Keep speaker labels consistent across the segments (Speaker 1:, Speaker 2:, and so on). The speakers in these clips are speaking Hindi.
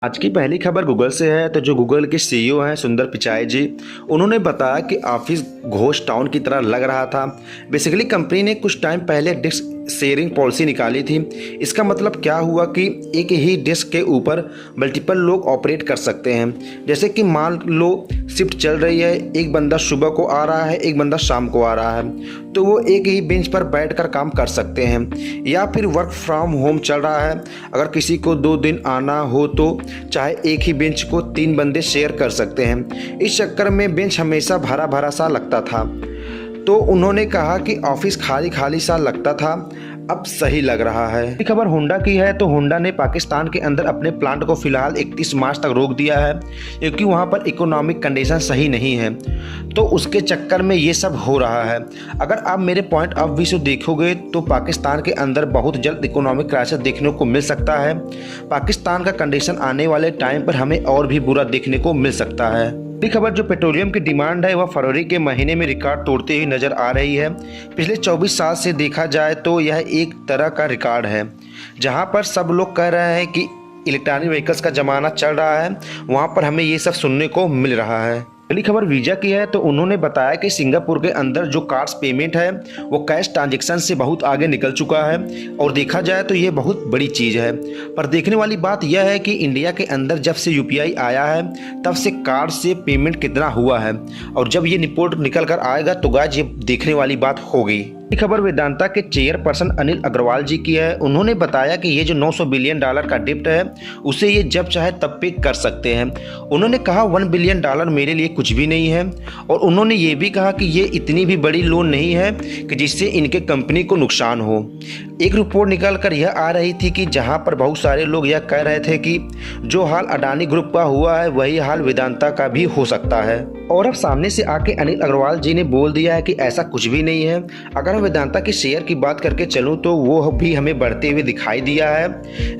Speaker 1: आज की पहली खबर गूगल से है। तो जो गूगल के सीईओ हैं सुंदर पिचाई जी, उन्होंने बताया कि ऑफिस घोस्ट टाउन की तरह लग रहा था। बेसिकली कंपनी ने कुछ टाइम पहले डिस्क शेयरिंग पॉलिसी निकाली थी। इसका मतलब क्या हुआ कि एक ही डिस्क के ऊपर मल्टीपल लोग ऑपरेट कर सकते हैं। जैसे कि मान लो शिफ्ट चल रही है, एक बंदा सुबह को आ रहा है, एक बंदा शाम को आ रहा है, तो वो एक ही बेंच पर बैठकर काम कर सकते हैं। या फिर वर्क फ्रॉम होम चल रहा है, अगर किसी को 2 दिन आना हो तो चाहे एक ही बेंच को 3 बंदे शेयर कर सकते हैं। इस चक्कर में बेंच हमेशा भरा भरा सा लगता था। तो उन्होंने कहा कि ऑफिस खाली खाली सा लगता था, अब सही लग रहा है। ये खबर होंडा की है। तो होंडा ने पाकिस्तान के अंदर अपने प्लांट को फिलहाल 31 मार्च तक रोक दिया है, क्योंकि वहाँ पर इकोनॉमिक कंडीशन सही नहीं है। तो उसके चक्कर में ये सब हो रहा है। अगर आप मेरे पॉइंट ऑफ व्यू से देखोगे तो पाकिस्तान के अंदर बहुत जल्द इकोनॉमिक क्राइसिस देखने को मिल सकता है। पाकिस्तान का कंडीशन आने वाले टाइम पर हमें और भी बुरा देखने को मिल सकता है। अगली खबर, जो पेट्रोलियम की डिमांड है वह फरवरी के महीने में रिकॉर्ड तोड़ते हुए नजर आ रही है। पिछले 24 साल से देखा जाए तो यह एक तरह का रिकॉर्ड है। जहां पर सब लोग कह रहे हैं कि इलेक्ट्रॉनिक व्हीकल्स का ज़माना चल रहा है, वहां पर हमें ये सब सुनने को मिल रहा है। अगली खबर वीज़ा की है। तो उन्होंने बताया कि सिंगापुर के अंदर जो कार्ड्स पेमेंट है वो कैश ट्रांजैक्शन से बहुत आगे निकल चुका है, और देखा जाए तो ये बहुत बड़ी चीज़ है। पर देखने वाली बात यह है कि इंडिया के अंदर जब से यूपीआई आया है तब से कार्ड से पेमेंट कितना हुआ है, और जब ये रिपोर्ट निकल कर आएगा तो गाइस ये देखने वाली बात होगी। ये खबर वेदांता के चेयरपर्सन अनिल अग्रवाल जी की है। उन्होंने बताया कि ये जो $900 बिलियन का डिप्ट है उसे ये जब चाहे तब पे कर सकते हैं। उन्होंने कहा $1 बिलियन मेरे लिए कुछ भी नहीं है, और उन्होंने ये भी कहा कि ये इतनी भी बड़ी लोन नहीं है कि जिससे इनके कंपनी को नुकसान हो। एक रिपोर्ट निकल कर यह आ रही थी कि जहां पर बहुत सारे लोग यह कह रहे थे कि जो हाल अडानी ग्रुप का हुआ है वही हाल वेदांता का भी हो सकता है। और अब सामने से आके अनिल अग्रवाल जी ने बोल दिया है कि ऐसा कुछ भी नहीं है। अगर मैं वेदांता के शेयर की बात करके चलूं तो वो भी हमें बढ़ते हुए दिखाई दिया है।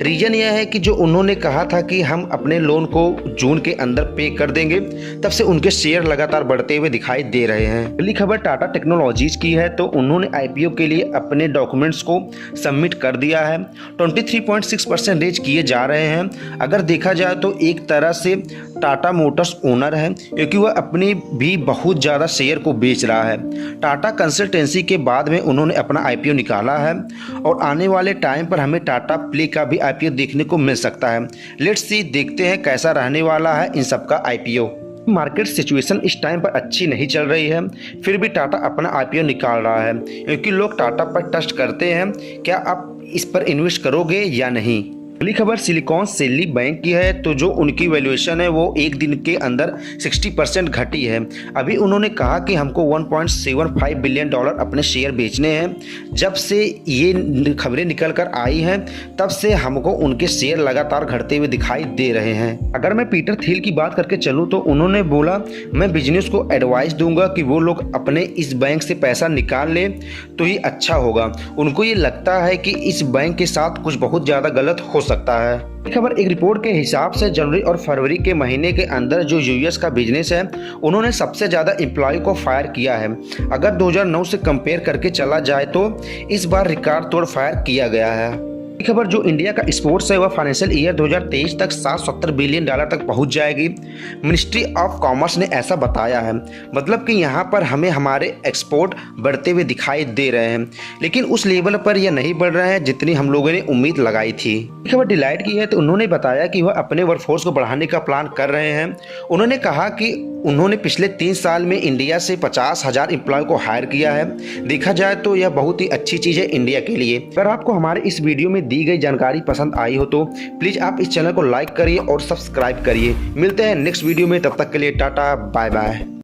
Speaker 1: रीजन यह है कि जो उन्होंने कहा था कि हम अपने लोन को जून के अंदर पे कर देंगे, तब से उनके शेयर लगातार बढ़ते हुए दिखाई दे रहे हैं। अगली खबर टाटा टेक्नोलॉजीज की है। तो उन्होंने आईपीओ के लिए अपने डॉक्यूमेंट्स को सबमिट कर दिया है। 23.6% रेज किए जा रहे हैं। अगर देखा जाए तो एक तरह से टाटा मोटर्स ओनर है, क्योंकि वह अपनी भी बहुत ज़्यादा शेयर को बेच रहा है। टाटा कंसल्टेंसी के बाद में उन्होंने अपना आईपीओ निकाला है, और आने वाले टाइम पर हमें टाटा प्ले का भी आईपीओ देखने को मिल सकता है। लेट्स सी, देखते हैं कैसा रहने वाला है इन सब का आईपीओ। मार्केट सिचुएशन इस टाइम पर अच्छी नहीं चल रही है, फिर भी टाटा अपना आईपीओ निकाल रहा है, क्योंकि लोग टाटा पर ट्रस्ट करते हैं। क्या आप इस पर इन्वेस्ट करोगे या नहीं? अगली खबर सिलिकॉन वैली बैंक की है। तो जो उनकी वैल्यूएशन है वो एक दिन के अंदर 60% घटी है। अभी उन्होंने कहा कि हमको $1.75 बिलियन अपने शेयर बेचने हैं। जब से ये खबरें निकल कर आई हैं तब से हमको उनके शेयर लगातार घटते हुए दिखाई दे रहे हैं। अगर मैं पीटर थिल की बात करके चलूँ तो उन्होंने बोला, मैं बिजनेस को एडवाइस दूंगा कि वो लोग अपने इस बैंक से पैसा निकाल ले तो ही अच्छा होगा। उनको ये लगता है कि इस बैंक के साथ कुछ बहुत ज़्यादा गलत हो सकता है। ये खबर, एक रिपोर्ट के हिसाब से जनवरी और फरवरी के महीने के अंदर जो यूएस का बिजनेस है उन्होंने सबसे ज़्यादा एम्प्लॉय को फायर किया है। अगर 2009 से कंपेयर करके चला जाए तो इस बार रिकॉर्ड तोड़ फायर किया गया है। ये खबर, जो इंडिया का स्पोर्ट्स है वह फाइनेंशियल ईयर 2023 तक $770 बिलियन तक पहुंच जाएगी। मिनिस्ट्री ऑफ कॉमर्स ने ऐसा बताया है। मतलब कि यहाँ पर हमें हमारे एक्सपोर्ट बढ़ते हुए दिखाई दे रहे हैं, लेकिन उस लेवल पर यह नहीं बढ़ रहे हैं जितनी हम लोगों ने उम्मीद लगाई थी। ये खबर डिलाइट की है। तो उन्होंने बताया कि वह अपने वर्कफोर्स को बढ़ाने का प्लान कर रहे हैं। उन्होंने कहा कि उन्होंने पिछले 3 साल में इंडिया से 50,000 एम्प्लॉय को हायर किया है। देखा जाए तो यह बहुत ही अच्छी चीज़ है इंडिया के लिए। अगर आपको हमारे इस वीडियो में दी गई जानकारी पसंद आई हो तो प्लीज़ आप इस चैनल को लाइक करिए और सब्सक्राइब करिए। मिलते हैं नेक्स्ट वीडियो में, तब तक के लिए टाटा बाय बाय।